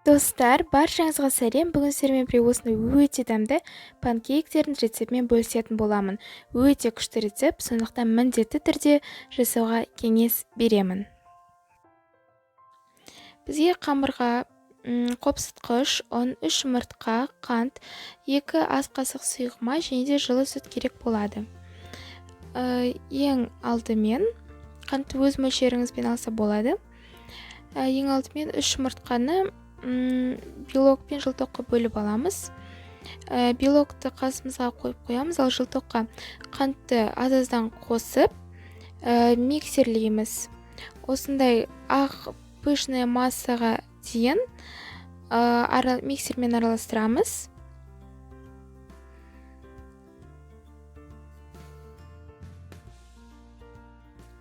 Достар, баршаңызға сәлем. Бүгін сіздермен бірге осындай өте дәмді панкейктердің рецептімен бөлісетін боламын. Өте күшті рецепт, сондықтан міндетті түрде жасауға кеңес беремін. Бізге қамырға қопсытқыш, ұн, 3 жұмыртқа, қант, 2 ас қасық сұйық май және де жылы сүт керек болады. Ең алдымен қантты өз мөлшеріңізбен алса болады. Ең алдымен 3 жұмыртқаны белок пен жылтоққа бөліп аламыз. Белокты қасымызға қойып қоямыз, ал жылтоққа қантты аз-аздан қосып миксерлейміз. Осындай ақ пышная массаға дейін миксермен араластырамыз.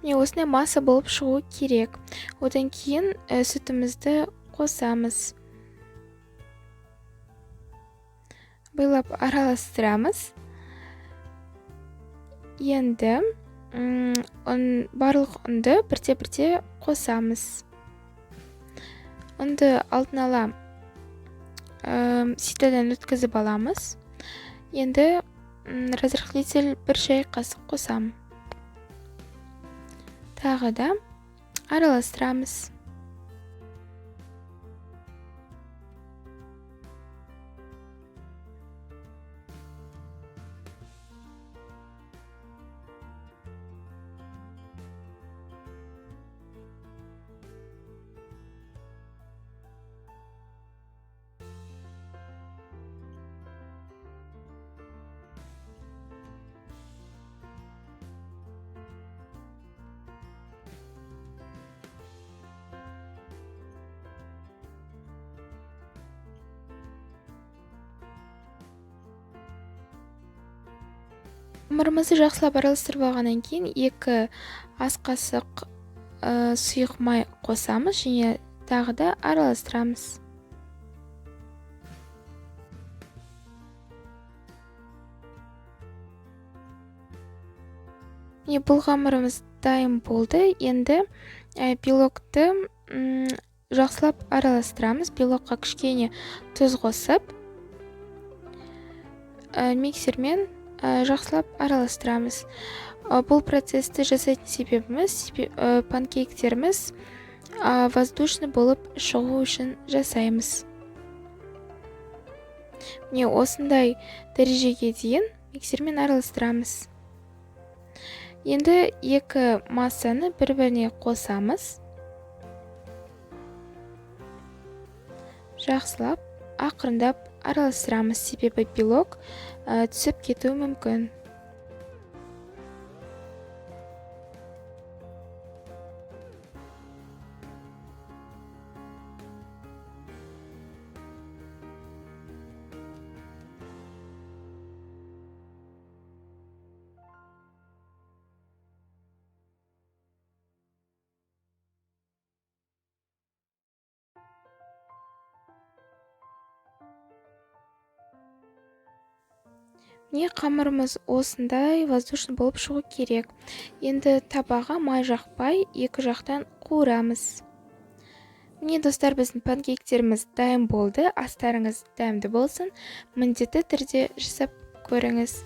Осындай масса болып шығу керек. Одан кейін сүтімізді қосамыз. Байлап араластырамыз. Енді барлық ұнды бірте-бірте қосамыз. Ұнды алдын ала ситадан өткізіп аламыз. Енді разрыхлитель 1 шай қасық қосам. Тағы да араластырамыз. Қамырымызды жақсылап араластырып алғаннан кейін 2 ас қасық сұйық май қосамыз және тағы да араластырамыз. Бұл қамырымыз дайын болды. Енді белокты жақсылап араластырамыз. Белокқа кішкене тұз қосып, миксермен жақсылап араластырамыз. Бұл процесті жасайтын себебіміз панкейктеріміз воздушный болып шығу үшін жасаймыз. Осындай дәрежеге дейін миксермен араластырамыз. Енді 2 массаны бір-біріне қосамыз. Жақсылап, ақырындап араластырамыз, себебі белок түсіп кетуі мүмкін. Қамырымыз осындай воздушный болып шығу керек. Енді табаға май жақпай, 2 жақтан қуырамыз. Достар, біздің панкейктеріміз дайын болды. Астарыңыз дәмді болсын. Міндетті түрде жасап көріңіз.